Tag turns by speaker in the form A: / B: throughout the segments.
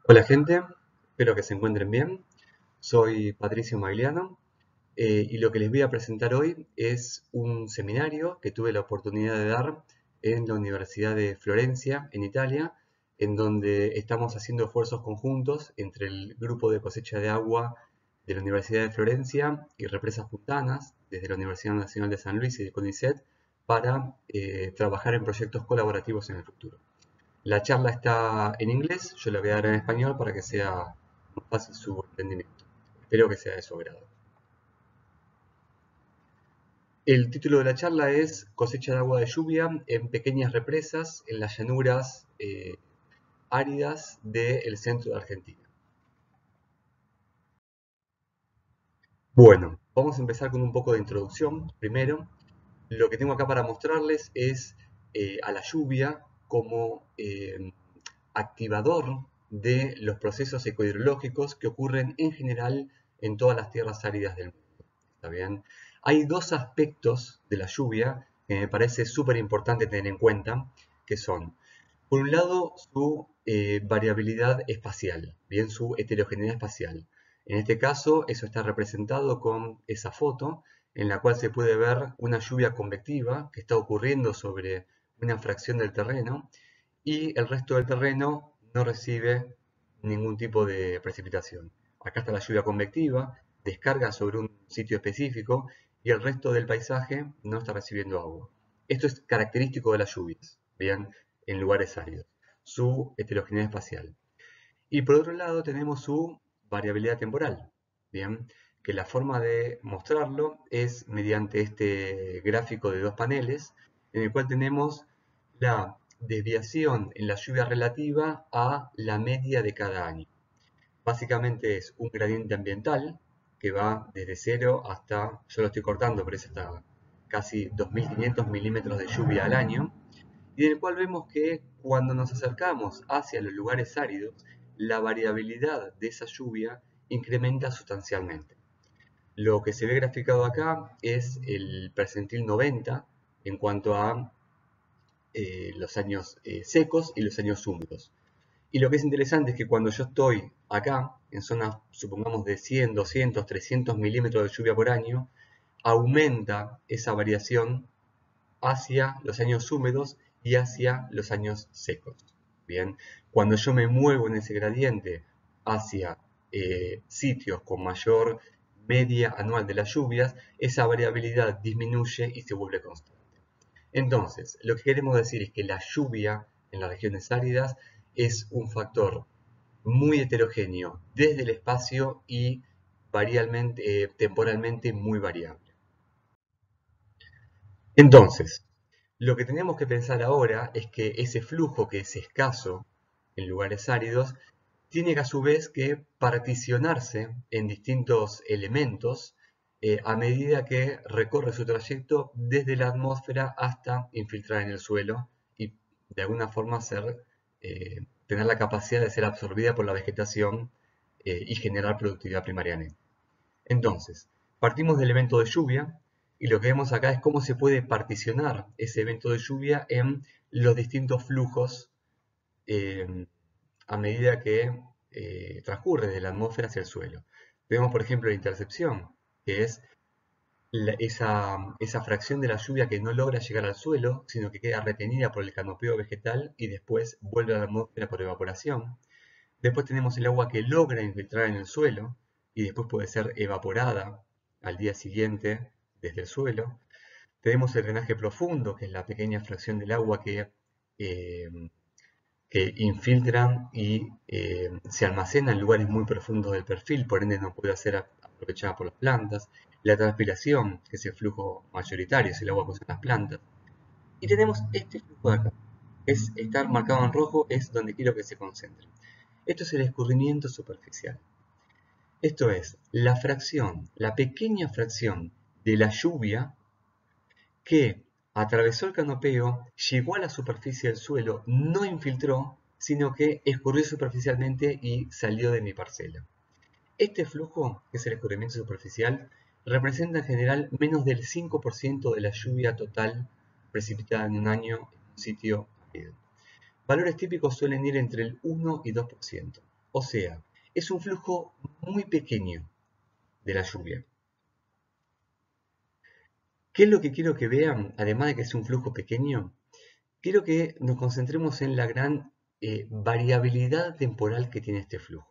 A: Hola gente, espero que se encuentren bien. Soy Patricio Magliano y lo que les voy a presentar hoy es un seminario que tuve la oportunidad de dar en la Universidad de Florencia, en Italia, en donde estamos haciendo esfuerzos conjuntos entre el grupo de cosecha de agua de la Universidad de Florencia y Represas Puntanas, desde la Universidad Nacional de San Luis y de CONICET, para trabajar en proyectos colaborativos en el futuro. La charla está en inglés, yo la voy a dar en español para que sea más fácil su entendimiento. Espero que sea de su agrado. El título de la charla es Cosecha de agua de lluvia en pequeñas represas en las llanuras áridas del centro de Argentina. Bueno, vamos a empezar con un poco de introducción. Primero, lo que tengo acá para mostrarles es a la lluvia como activador de los procesos ecohidrológicos que ocurren en general en todas las tierras áridas del mundo. ¿Está bien? Hay dos aspectos de la lluvia que me parece súper importante tener en cuenta, que son, por un lado, su variabilidad espacial, bien, su heterogeneidad espacial. En este caso, eso está representado con esa foto en la cual se puede ver una lluvia convectiva que está ocurriendo sobre una fracción del terreno y el resto del terreno no recibe ningún tipo de precipitación. Acá está la lluvia convectiva, descarga sobre un sitio específico y el resto del paisaje no está recibiendo agua. Esto es característico de las lluvias, bien, en lugares áridos, su heterogeneidad espacial. Y por otro lado tenemos su variabilidad temporal, bien, que la forma de mostrarlo es mediante este gráfico de dos paneles, en el cual tenemos la desviación en la lluvia relativa a la media de cada año. Básicamente es un gradiente ambiental que va desde 0 hasta, yo lo estoy cortando, pero es hasta casi 2.500 milímetros de lluvia al año, y en el cual vemos que cuando nos acercamos hacia los lugares áridos, la variabilidad de esa lluvia incrementa sustancialmente. Lo que se ve graficado acá es el percentil 90 en cuanto a los años secos y los años húmedos. Y lo que es interesante es que cuando yo estoy acá, en zonas, supongamos, de 100, 200, 300 milímetros de lluvia por año, aumenta esa variación hacia los años húmedos y hacia los años secos. Bien, cuando yo me muevo en ese gradiente hacia sitios con mayor media anual de las lluvias, esa variabilidad disminuye y se vuelve constante. Entonces, lo que queremos decir es que la lluvia en las regiones áridas es un factor muy heterogéneo desde el espacio y temporalmente muy variable. Entonces, lo que tenemos que pensar ahora es que ese flujo que es escaso en lugares áridos tiene que a su vez que particionarse en distintos elementos a medida que recorre su trayecto desde la atmósfera hasta infiltrar en el suelo y de alguna forma tener la capacidad de ser absorbida por la vegetación y generar productividad primariamente. Entonces, partimos del evento de lluvia y lo que vemos acá es cómo se puede particionar ese evento de lluvia en los distintos flujos eh, a medida que transcurre de la atmósfera hacia el suelo. Vemos, por ejemplo, la intercepción, que es esa fracción de la lluvia que no logra llegar al suelo, sino que queda retenida por el canopeo vegetal y después vuelve a la atmósfera por evaporación. Después tenemos el agua que logra infiltrar en el suelo y después puede ser evaporada al día siguiente desde el suelo. Tenemos el drenaje profundo, que es la pequeña fracción del agua eh, que infiltra y se almacena en lugares muy profundos del perfil, por ende no puede ser aprovechada por las plantas. La transpiración, que es el flujo mayoritario, es el agua que usan las plantas. Y tenemos este flujo de acá, estar marcado en rojo, es donde quiero que se concentre. Esto es el escurrimiento superficial. Esto es la fracción, la pequeña fracción de la lluvia que atravesó el canopeo, llegó a la superficie del suelo, no infiltró, sino que escurrió superficialmente y salió de mi parcela. Este flujo, que es el escurrimiento superficial, representa en general menos del 5% de la lluvia total precipitada en un año en un sitio árido. Valores típicos suelen ir entre el 1 y 2%. O sea, es un flujo muy pequeño de la lluvia. ¿Qué es lo que quiero que vean? Además de que es un flujo pequeño, quiero que nos concentremos en la gran variabilidad temporal que tiene este flujo.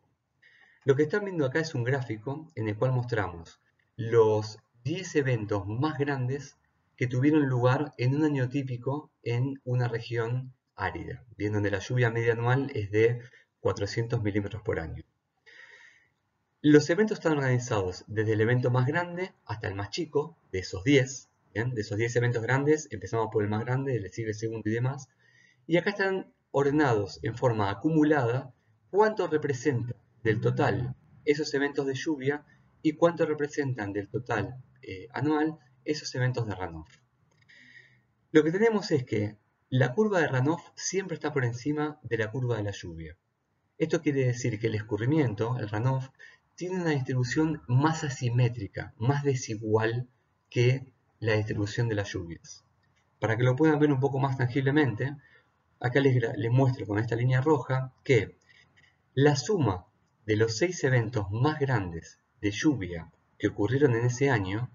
A: Lo que están viendo acá es un gráfico en el cual mostramos los 10 eventos más grandes que tuvieron lugar en un año típico en una región árida, bien, donde la lluvia media anual es de 400 milímetros por año. Los eventos están organizados desde el evento más grande hasta el más chico, de esos 10. ¿Bien? De esos 10 eventos grandes, empezamos por el más grande, le sigue el segundo y demás. Y acá están ordenados en forma acumulada cuánto representa del total esos eventos de lluvia y cuánto representan del total anual esos eventos de runoff. Lo que tenemos es que la curva de runoff siempre está por encima de la curva de la lluvia. Esto quiere decir que el escurrimiento, el runoff, tiene una distribución más asimétrica, más desigual que la distribución de las lluvias. Para que lo puedan ver un poco más tangiblemente, acá les muestro con esta línea roja que la suma de los 6 eventos más grandes de lluvia que ocurrieron en ese año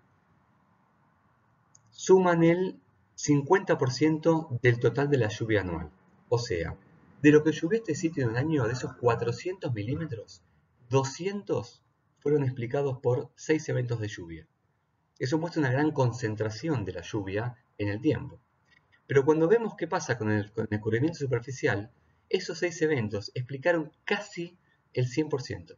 A: suman el 50% del total de la lluvia anual. O sea, de lo que llovió este sitio en un año, de esos 400 milímetros, 200 fueron explicados por 6 eventos de lluvia. Eso muestra una gran concentración de la lluvia en el tiempo. Pero cuando vemos qué pasa con el escurrimiento superficial, esos 6 eventos explicaron casi el 100%.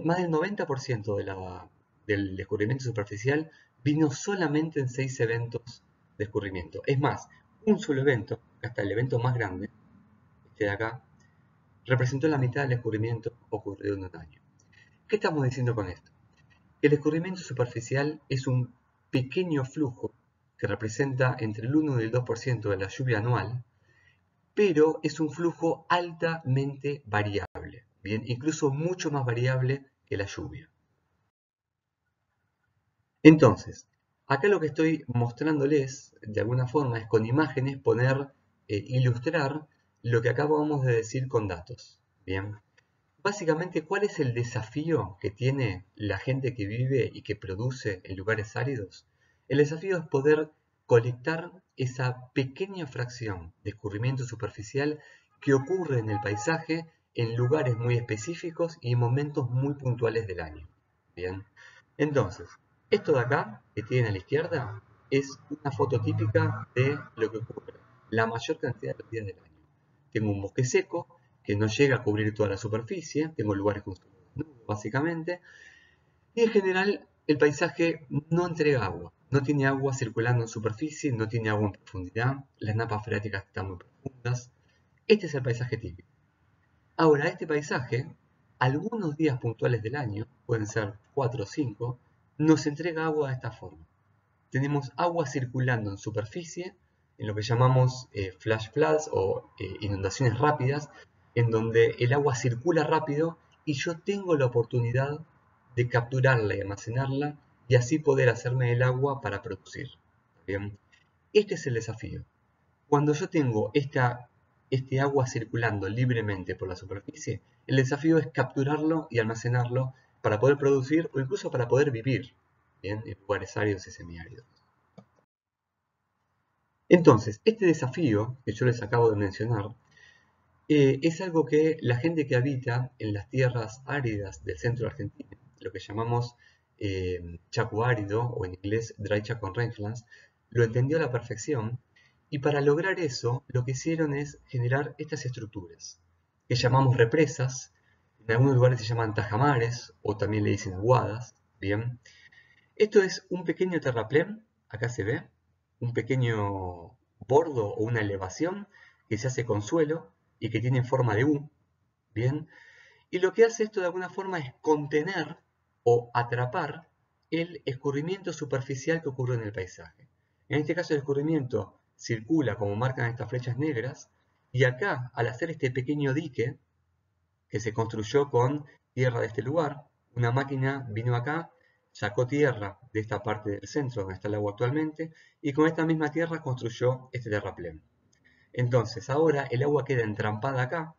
A: Más del 90% del escurrimiento superficial vino solamente en 6 eventos de escurrimiento. Es más, un solo evento, hasta el evento más grande, este de acá, representó la mitad del escurrimiento ocurrido en un año. ¿Qué estamos diciendo con esto? El escurrimiento superficial es un pequeño flujo que representa entre el 1 y el 2% de la lluvia anual, pero es un flujo altamente variable, bien, incluso mucho más variable que la lluvia. Entonces, acá lo que estoy mostrándoles, de alguna forma, es con imágenes ilustrar lo que acabamos de decir con datos. Bien, básicamente, ¿cuál es el desafío que tiene la gente que vive y que produce en lugares áridos? El desafío es poder colectar esa pequeña fracción de escurrimiento superficial que ocurre en el paisaje en lugares muy específicos y en momentos muy puntuales del año. Bien, entonces, esto de acá, que tienen a la izquierda, es una foto típica de lo que ocurre la mayor cantidad de los días del año. Tengo un bosque seco que no llega a cubrir toda la superficie, tengo lugares con nubes, básicamente, y en general el paisaje no entrega agua, no tiene agua circulando en superficie, no tiene agua en profundidad, las napas freáticas están muy profundas. Este es el paisaje típico. Ahora, este paisaje, algunos días puntuales del año, pueden ser 4 o 5, nos entrega agua de esta forma. Tenemos agua circulando en superficie, en lo que llamamos flash floods o inundaciones rápidas, en donde el agua circula rápido y yo tengo la oportunidad de capturarla y almacenarla y así poder hacerme el agua para producir. ¿Bien? Este es el desafío. Cuando yo tengo este agua circulando libremente por la superficie, el desafío es capturarlo y almacenarlo para poder producir o incluso para poder vivir, ¿bien?, en lugares áridos y semiáridos. Entonces, este desafío que yo les acabo de mencionar es algo que la gente que habita en las tierras áridas del centro de Argentina, lo que llamamos chaco árido o en inglés dry chaco rangelands, lo entendió a la perfección. Y para lograr eso, lo que hicieron es generar estas estructuras, que llamamos represas, en algunos lugares se llaman tajamares, o también le dicen aguadas, ¿bien? Esto es un pequeño terraplén, acá se ve, un pequeño bordo o una elevación que se hace con suelo y que tiene forma de U, ¿bien? Y lo que hace esto de alguna forma es contener o atrapar el escurrimiento superficial que ocurre en el paisaje. En este caso el escurrimiento circula como marcan estas flechas negras y acá, al hacer este pequeño dique que se construyó con tierra de este lugar, una máquina vino acá, sacó tierra de esta parte del centro donde está el agua actualmente y con esta misma tierra construyó este terraplén. Entonces ahora el agua queda entrampada acá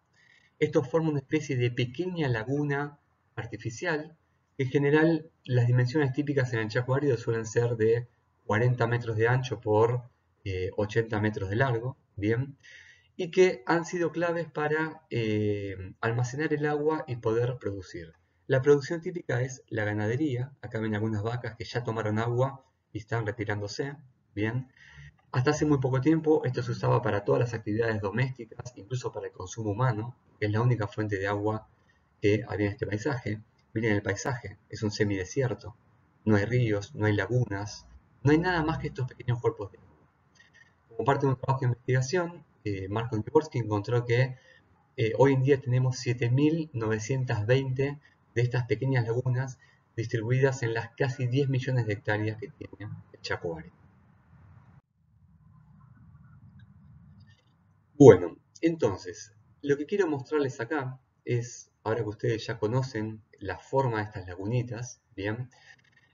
A: Esto forma una especie de pequeña laguna artificial, que en general las dimensiones típicas en el Chaco árido suelen ser de 40 metros de ancho por 80 metros de largo, ¿bien? Y que han sido claves para almacenar el agua y poder producir. La producción típica es la ganadería. Acá ven algunas vacas que ya tomaron agua y están retirándose, ¿bien? Hasta hace muy poco tiempo esto se usaba para todas las actividades domésticas, incluso para el consumo humano, que es la única fuente de agua que había en este paisaje. Miren el paisaje, es un semidesierto. No hay ríos, no hay lagunas, no hay nada más que estos pequeños cuerpos de agua. Como parte de un trabajo de investigación, Marco Dvorsky encontró que hoy en día tenemos 7.920 de estas pequeñas lagunas distribuidas en las casi 10 millones de hectáreas que tiene el Chaco árido. Bueno, entonces, lo que quiero mostrarles acá es, ahora que ustedes ya conocen la forma de estas lagunitas, ¿bien?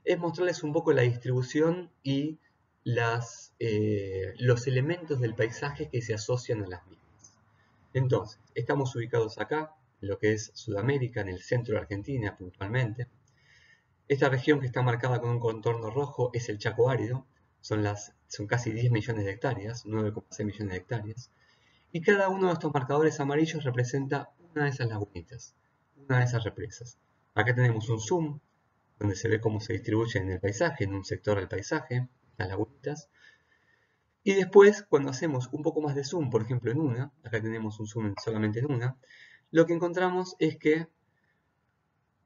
A: Es mostrarles un poco la distribución y los elementos del paisaje que se asocian a las mismas. Entonces, estamos ubicados acá, en lo que es Sudamérica, en el centro de Argentina puntualmente. Esta región que está marcada con un contorno rojo es el Chaco árido, son casi 10 millones de hectáreas, 9,6 millones de hectáreas. Y cada uno de estos marcadores amarillos representa una de esas lagunitas, una de esas represas. Acá tenemos un zoom, donde se ve cómo se distribuye en el paisaje, en un sector del paisaje, las lagunitas. Y después, cuando hacemos un poco más de zoom, por ejemplo en una, acá tenemos un zoom solamente en una, lo que encontramos es que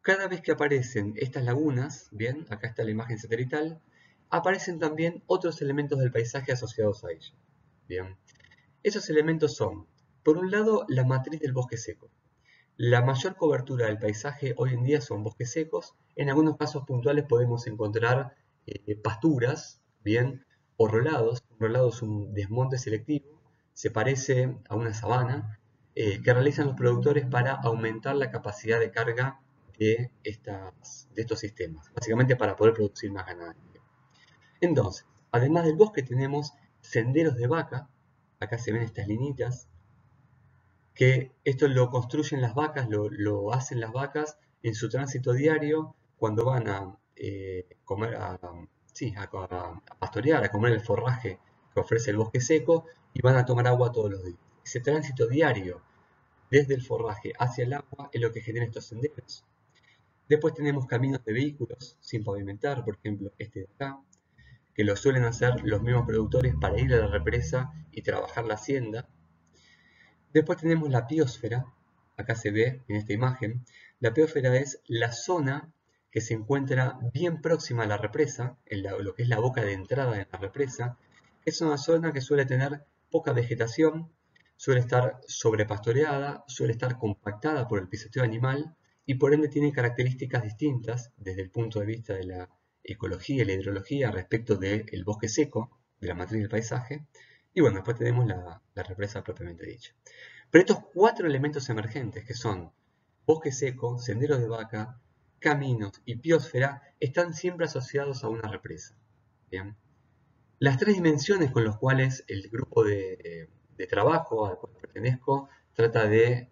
A: cada vez que aparecen estas lagunas, bien, acá está la imagen satelital, aparecen también otros elementos del paisaje asociados a ella. Bien. Esos elementos son, por un lado, la matriz del bosque seco. La mayor cobertura del paisaje hoy en día son bosques secos. En algunos casos puntuales podemos encontrar pasturas, bien, o rolados. Un rolado es un desmonte selectivo, se parece a una sabana, que realizan los productores para aumentar la capacidad de carga de estos sistemas, básicamente para poder producir más ganadería. Entonces, además del bosque tenemos senderos de vaca, acá se ven estas linitas, que esto lo construyen las vacas, lo hacen las vacas en su tránsito diario cuando van a comer, a pastorear, a comer el forraje que ofrece el bosque seco y van a tomar agua todos los días. Ese tránsito diario desde el forraje hacia el agua es lo que genera estos senderos. Después tenemos caminos de vehículos sin pavimentar, por ejemplo este de acá, que lo suelen hacer los mismos productores para ir a la represa y trabajar la hacienda. Después tenemos la biosfera, acá se ve en esta imagen. La biosfera es la zona que se encuentra bien próxima a la represa, lo que es la boca de entrada de la represa. Es una zona que suele tener poca vegetación, suele estar sobrepastoreada, suele estar compactada por el pisoteo animal y por ende tiene características distintas desde el punto de vista de la ecología y la hidrología respecto del bosque seco, de la matriz del paisaje. Y bueno, después tenemos la represa propiamente dicha. Pero estos 4 elementos emergentes, que son bosque seco, senderos de vaca, caminos y biosfera, están siempre asociados a una represa. ¿Bien? Las 3 dimensiones con las cuales el grupo de trabajo al cual pertenezco trata de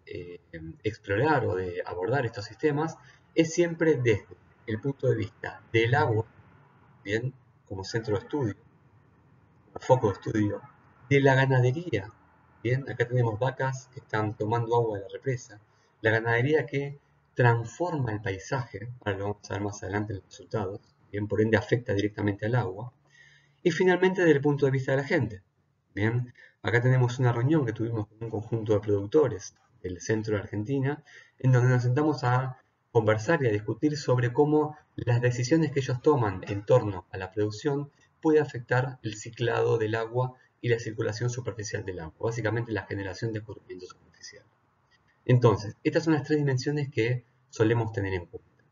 A: explorar o de abordar estos sistemas es siempre desde el punto de vista del agua, ¿bien? Como centro de estudio, como foco de estudio, de la ganadería. Bien, acá tenemos vacas que están tomando agua de la represa. La ganadería que transforma el paisaje, ahora lo vamos a ver más adelante en los resultados, bien, por ende afecta directamente al agua. Y finalmente desde el punto de vista de la gente. Bien, acá tenemos una reunión que tuvimos con un conjunto de productores del centro de Argentina, en donde nos sentamos a conversar y a discutir sobre cómo las decisiones que ellos toman en torno a la producción puede afectar el ciclado del agua y la circulación superficial del agua, básicamente la generación de escurrimiento superficial. Entonces, estas son las 3 dimensiones que solemos tener en cuenta.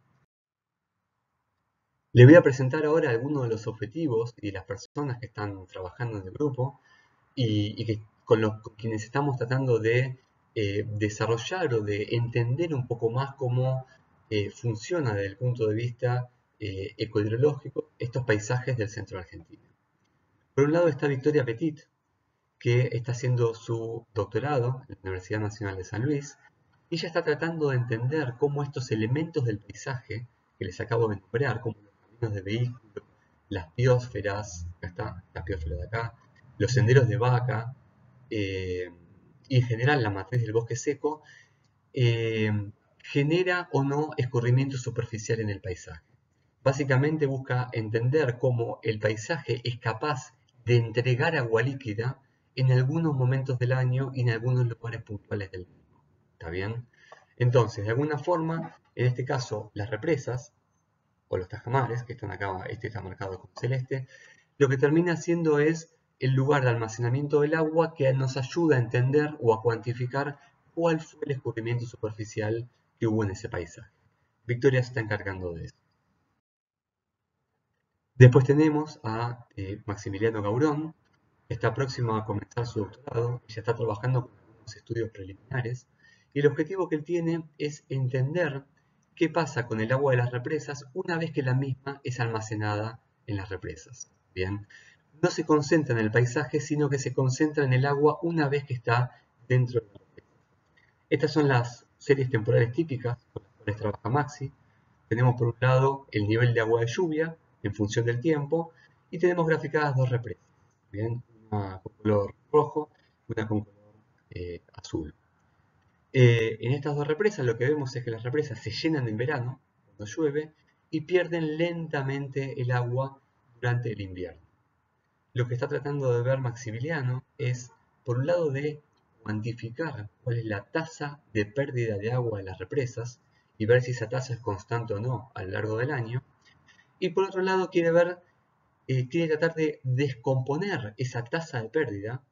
A: Le voy a presentar ahora algunos de los objetivos y las personas que están trabajando en el grupo y con quienes estamos tratando de desarrollar o de entender un poco más cómo funciona desde el punto de vista ecohidrológico estos paisajes del centro argentino. Por un lado está Victoria Petit, que está haciendo su doctorado en la Universidad Nacional de San Luis y ella está tratando de entender cómo estos elementos del paisaje que les acabo de nombrar, como los caminos de vehículos, las biosferas, acá está, la biosfera de acá, los senderos de vaca, y en general la matriz del bosque seco, genera o no escurrimiento superficial en el paisaje. Básicamente busca entender cómo el paisaje es capaz de entregar agua líquida en algunos momentos del año y en algunos lugares puntuales del mundo. ¿Está bien? Entonces, de alguna forma, en este caso, las represas o los tajamares, que están acá, este está marcado con celeste, lo que termina siendo es el lugar de almacenamiento del agua que nos ayuda a entender o a cuantificar cuál fue el escurrimiento superficial que hubo en ese paisaje. Victoria se está encargando de eso. Después tenemos a Maximiliano Gaurón, que está próximo a comenzar su doctorado y ya está trabajando con algunos estudios preliminares. Y el objetivo que él tiene es entender qué pasa con el agua de las represas una vez que la misma es almacenada en las represas. Bien, no se concentra en el paisaje, sino que se concentra en el agua una vez que está dentro de la represa. Estas son las series temporales típicas con las cuales trabaja Maxi. Tenemos por un lado el nivel de agua de lluvia en función del tiempo y tenemos graficadas dos represas, ¿bien? Una con color rojo y una con color azul. En estas dos represas lo que vemos es que las represas se llenan en verano, cuando llueve, y pierden lentamente el agua durante el invierno. Lo que está tratando de ver Maximiliano es, por un lado, de cuantificar cuál es la tasa de pérdida de agua en las represas y ver si esa tasa es constante o no a lo largo del año. Y por otro lado, quiere tratar de descomponer esa tasa de pérdida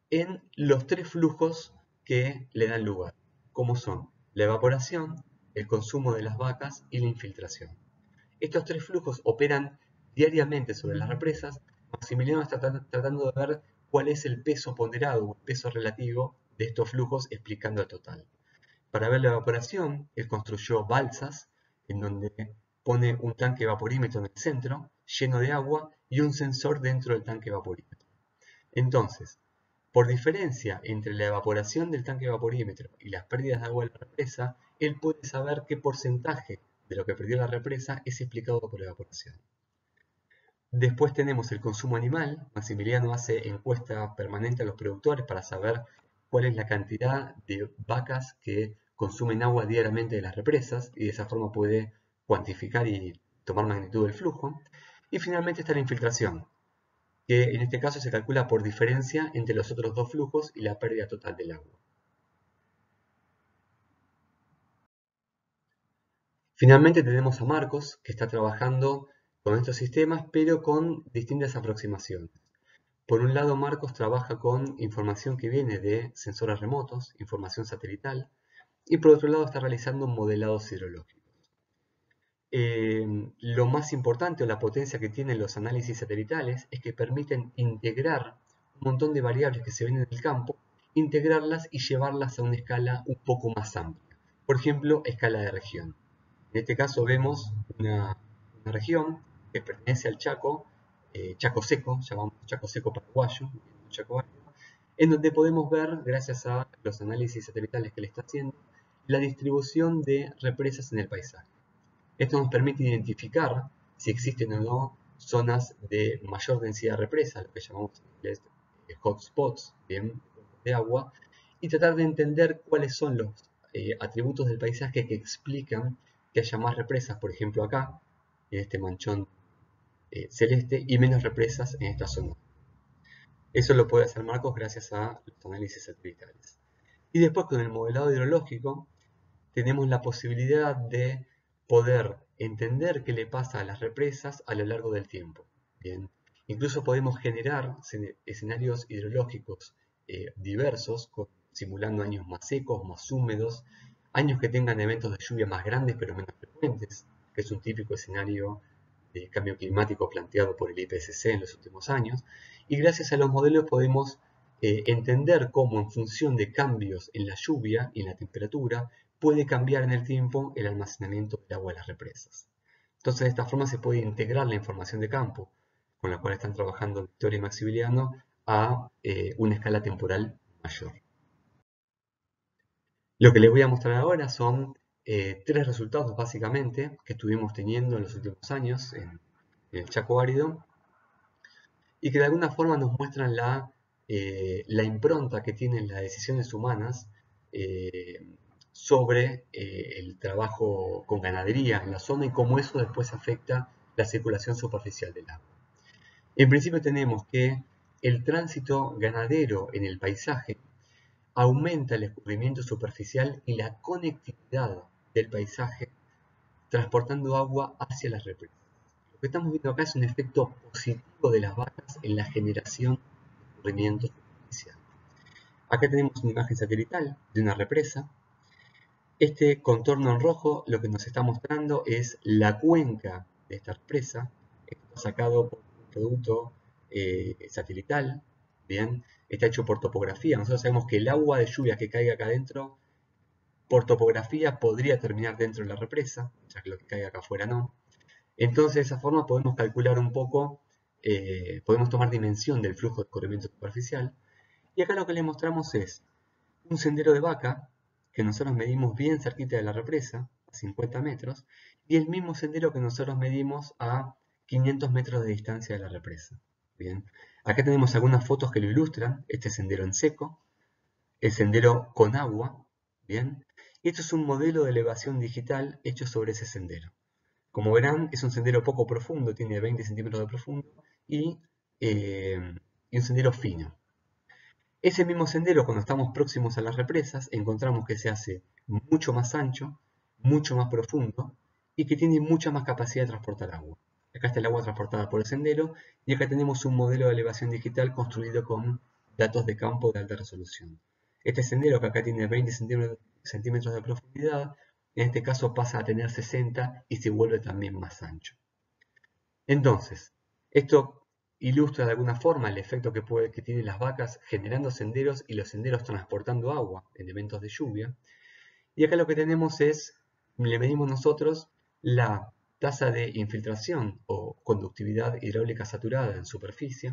A: en los tres flujos que le dan lugar, como son la evaporación, el consumo de las vacas y la infiltración. Estos tres flujos operan diariamente sobre las represas. Maximiliano está tratando de ver cuál es el peso ponderado o el peso relativo de estos flujos, explicando el total. Para ver la evaporación, él construyó balsas en donde pone un tanque vaporímetro en el centro, lleno de agua, y un sensor dentro del tanque vaporímetro. Entonces, por diferencia entre la evaporación del tanque vaporímetro y las pérdidas de agua de la represa, él puede saber qué porcentaje de lo que perdió la represa es explicado por la evaporación. Después tenemos el consumo animal. Maximiliano hace encuesta permanente a los productores para saber cuál es la cantidad de vacas que consumen agua diariamente de las represas y de esa forma puede cuantificar y tomar magnitud del flujo. Y finalmente está la infiltración, que en este caso se calcula por diferencia entre los otros dos flujos y la pérdida total del agua. Finalmente tenemos a Marcos, que está trabajando con estos sistemas, pero con distintas aproximaciones. Por un lado, Marcos trabaja con información que viene de sensores remotos, información satelital, y por otro lado está realizando modelados hidrológicos. Lo más importante o la potencia que tienen los análisis satelitales es que permiten integrar un montón de variables que se ven en el campo, integrarlas y llevarlas a una escala un poco más amplia. Por ejemplo, escala de región. En este caso vemos una región que pertenece al Chaco, Chaco Seco, llamamos Chaco Seco paraguayo, Chaco árido, en donde podemos ver, gracias a los análisis satelitales que le está haciendo, la distribución de represas en el paisaje. Esto nos permite identificar si existen o no zonas de mayor densidad de represa, lo que llamamos en inglés hotspots, bien, de agua, y tratar de entender cuáles son los atributos del paisaje que explican que haya más represas, por ejemplo acá, en este manchón celeste, y menos represas en esta zona. Eso lo puede hacer Marcos gracias a los análisis satelitales. Y después con el modelado hidrológico tenemos la posibilidad de poder entender qué le pasa a las represas a lo largo del tiempo. Bien. Incluso podemos generar escenarios hidrológicos diversos, simulando años más secos, más húmedos, años que tengan eventos de lluvia más grandes pero menos frecuentes, que es un típico escenario de cambio climático planteado por el IPCC en los últimos años. Y gracias a los modelos podemos entender cómo en función de cambios en la lluvia y en la temperatura puede cambiar en el tiempo el almacenamiento del agua de las represas. Entonces de esta forma se puede integrar la información de campo con la cual están trabajando Victoria y Maximiliano a una escala temporal mayor. Lo que les voy a mostrar ahora son tres resultados básicamente que estuvimos teniendo en los últimos años en el Chaco árido y que de alguna forma nos muestran la impronta que tienen las decisiones humanas sobre el trabajo con ganadería en la zona y cómo eso después afecta la circulación superficial del agua. En principio tenemos que el tránsito ganadero en el paisaje aumenta el escurrimiento superficial y la conectividad del paisaje transportando agua hacia las represas. Lo que estamos viendo acá es un efecto positivo de las vacas en la generación de escurrimiento superficial. Acá tenemos una imagen satelital de una represa. Este contorno en rojo lo que nos está mostrando es la cuenca de esta represa. Esto está sacado por un producto satelital. Bien, está hecho por topografía. Nosotros sabemos que el agua de lluvia que caiga acá adentro, por topografía, podría terminar dentro de la represa, ya que lo que caiga acá afuera no. Entonces, de esa forma podemos calcular un poco, podemos tomar dimensión del flujo de escurrimiento superficial. Y acá lo que le mostramos es un sendero de vaca que nosotros medimos bien cerquita de la represa, a 50 metros, y el mismo sendero que nosotros medimos a 500 metros de distancia de la represa. Bien, acá tenemos algunas fotos que lo ilustran, este sendero en seco, el sendero con agua, bien, y esto es un modelo de elevación digital hecho sobre ese sendero. Como verán, es un sendero poco profundo, tiene 20 centímetros de profundo y un sendero fino. Ese mismo sendero, cuando estamos próximos a las represas, encontramos que se hace mucho más ancho, mucho más profundo y que tiene mucha más capacidad de transportar agua. Acá está el agua transportada por el sendero y acá tenemos un modelo de elevación digital construido con datos de campo de alta resolución. Este sendero, que acá tiene 20 centímetros de profundidad, en este caso pasa a tener 60 y se vuelve también más ancho. Entonces, esto ilustra de alguna forma el efecto que tienen las vacas generando senderos y los senderos transportando agua, elementos de lluvia. Y acá lo que tenemos es, le medimos nosotros la tasa de infiltración o conductividad hidráulica saturada en superficie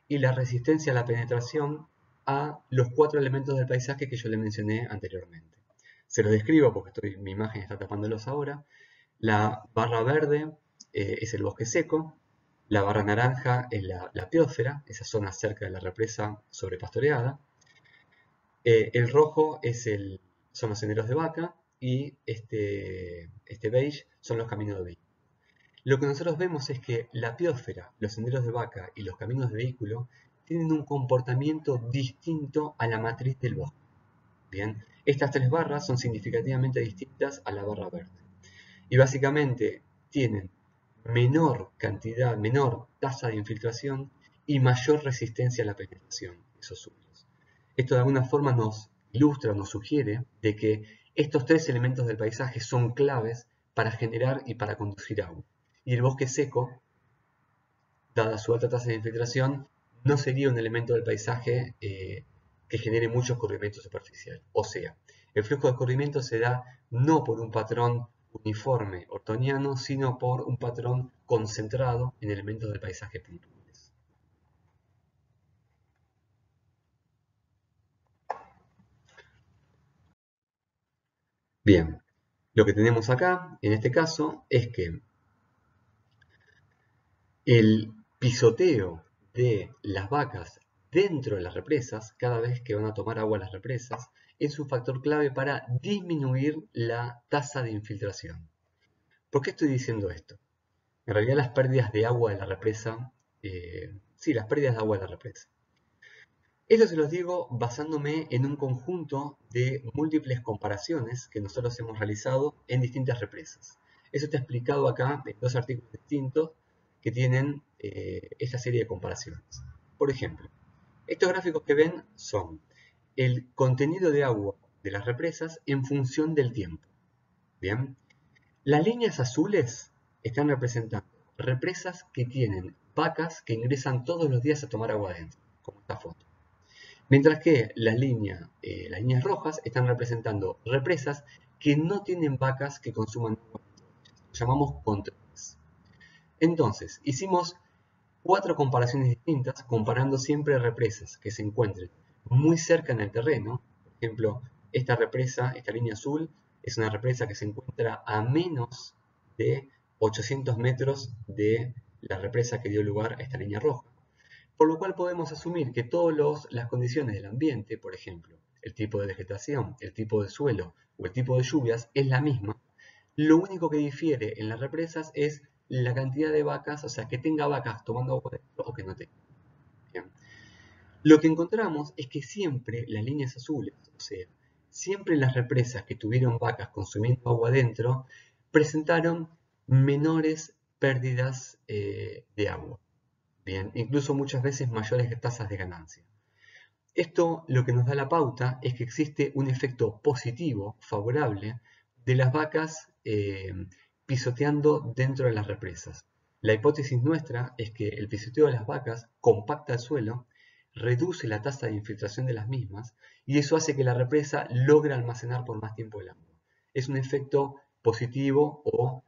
A: y la resistencia a la penetración a los 4 elementos del paisaje que yo le mencioné anteriormente. Se los describo porque mi imagen está tapándolos ahora. La barra verde es el bosque seco, la barra naranja es la biosfera, esa zona cerca de la represa sobrepastoreada. El rojo son los senderos de vaca y este beige son los caminos de vehículo. Lo que nosotros vemos es que la biosfera, los senderos de vaca y los caminos de vehículo tienen un comportamiento distinto a la matriz del bosque. Bien, estas tres barras son significativamente distintas a la barra verde. Y básicamente tienen menor cantidad, menor tasa de infiltración y mayor resistencia a la penetración de esos suelos. Esto de alguna forma nos ilustra, nos sugiere de que estos tres elementos del paisaje son claves para generar y para conducir agua. Y el bosque seco, dada su alta tasa de infiltración, no sería un elemento del paisaje que genere mucho escurrimiento superficial. O sea, el flujo de escurrimiento se da no por un patrón uniforme ortoniano, sino por un patrón concentrado en elementos del paisaje puntuales. Bien, lo que tenemos acá, en este caso, es que el pisoteo de las vacas dentro de las represas, cada vez que van a tomar agua las represas, es un factor clave para disminuir la tasa de infiltración. ¿Por qué estoy diciendo esto? En realidad las pérdidas de agua de la represa, las pérdidas de agua de la represa. Esto se los digo basándome en un conjunto de múltiples comparaciones que nosotros hemos realizado en distintas represas. Eso está explicado acá en dos artículos distintos que tienen esta serie de comparaciones. Por ejemplo, estos gráficos que ven son el contenido de agua de las represas en función del tiempo. Bien, las líneas azules están representando represas que tienen vacas que ingresan todos los días a tomar agua adentro, como esta foto. Mientras que las líneas rojas están representando represas que no tienen vacas que consuman agua. Lo llamamos controles. Entonces, hicimos 4 comparaciones distintas, comparando siempre represas que se encuentren muy cerca en el terreno. Por ejemplo, esta represa, esta línea azul, es una represa que se encuentra a menos de 800 metros de la represa que dio lugar a esta línea roja. Por lo cual podemos asumir que todas las condiciones del ambiente, por ejemplo, el tipo de vegetación, el tipo de suelo o el tipo de lluvias, es la misma. Lo único que difiere en las represas es la cantidad de vacas, o sea, que tenga vacas tomando agua dentro o que no tenga. Bien. Lo que encontramos es que siempre las líneas azules, o sea, siempre las represas que tuvieron vacas consumiendo agua dentro, presentaron menores pérdidas de agua. Bien, incluso muchas veces mayores tasas de ganancia. Esto lo que nos da la pauta es que existe un efecto positivo, favorable, de las vacas pisoteando dentro de las represas. La hipótesis nuestra es que el pisoteo de las vacas compacta el suelo, reduce la tasa de infiltración de las mismas y eso hace que la represa logre almacenar por más tiempo el agua. Es un efecto positivo o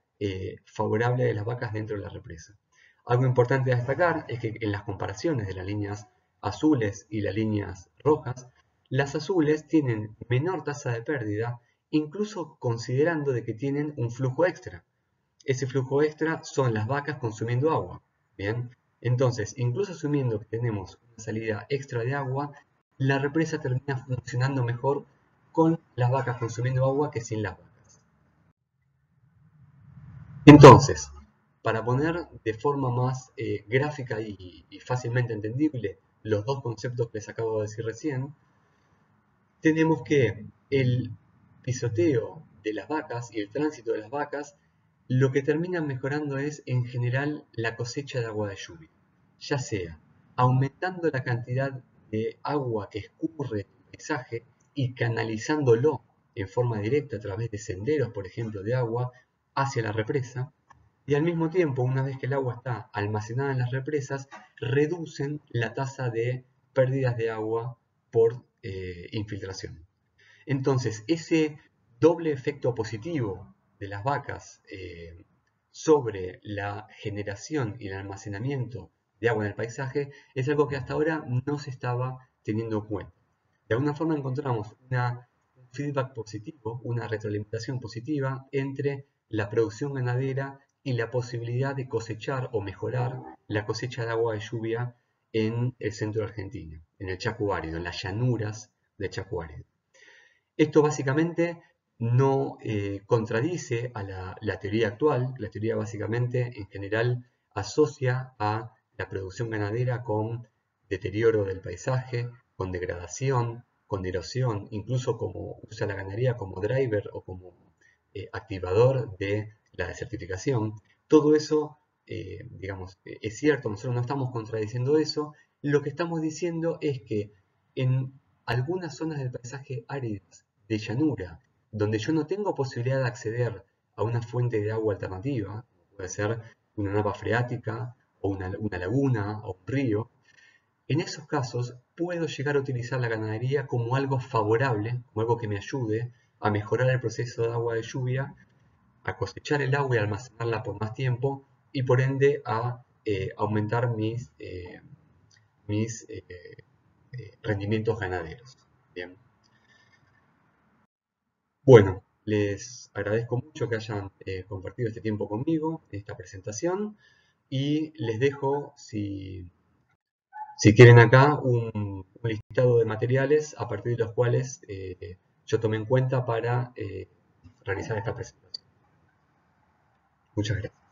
A: favorable de las vacas dentro de la represa. Algo importante a destacar es que en las comparaciones de las líneas azules y las líneas rojas, las azules tienen menor tasa de pérdida, incluso considerando de que tienen un flujo extra. Ese flujo extra son las vacas consumiendo agua. Bien, entonces, incluso asumiendo que tenemos una salida extra de agua, la represa termina funcionando mejor con las vacas consumiendo agua que sin las vacas. Entonces, para poner de forma más gráfica y fácilmente entendible los dos conceptos que les acabo de decir recién, tenemos que el pisoteo de las vacas y el tránsito de las vacas lo que termina mejorando es en general la cosecha de agua de lluvia, ya sea aumentando la cantidad de agua que escurre el paisaje y canalizándolo en forma directa a través de senderos, por ejemplo, de agua hacia la represa, y al mismo tiempo, una vez que el agua está almacenada en las represas, reducen la tasa de pérdidas de agua por infiltración. Entonces, ese doble efecto positivo de las vacas sobre la generación y el almacenamiento de agua en el paisaje es algo que hasta ahora no se estaba teniendo en cuenta. De alguna forma encontramos un feedback positivo, una retroalimentación positiva entre la producción ganadera y la posibilidad de cosechar o mejorar la cosecha de agua de lluvia en el centro de Argentina, en el Chaco árido, en las llanuras del Chaco árido. Esto básicamente no contradice a la teoría actual. La teoría básicamente en general asocia a la producción ganadera con deterioro del paisaje, con degradación, con erosión, incluso como usa la ganadería como driver o como activador de la desertificación. Todo eso, digamos, es cierto, nosotros no estamos contradiciendo eso. Lo que estamos diciendo es que en algunas zonas del paisaje áridas de llanura, donde yo no tengo posibilidad de acceder a una fuente de agua alternativa, puede ser una napa freática o una laguna o un río, en esos casos puedo llegar a utilizar la ganadería como algo favorable, como algo que me ayude a mejorar el proceso de agua de lluvia, a cosechar el agua y almacenarla por más tiempo y por ende a aumentar mis rendimientos ganaderos. Bien. Bueno, les agradezco mucho que hayan compartido este tiempo conmigo en esta presentación y les dejo, si quieren acá, un listado de materiales a partir de los cuales yo tomé en cuenta para realizar esta presentación. Muchas gracias.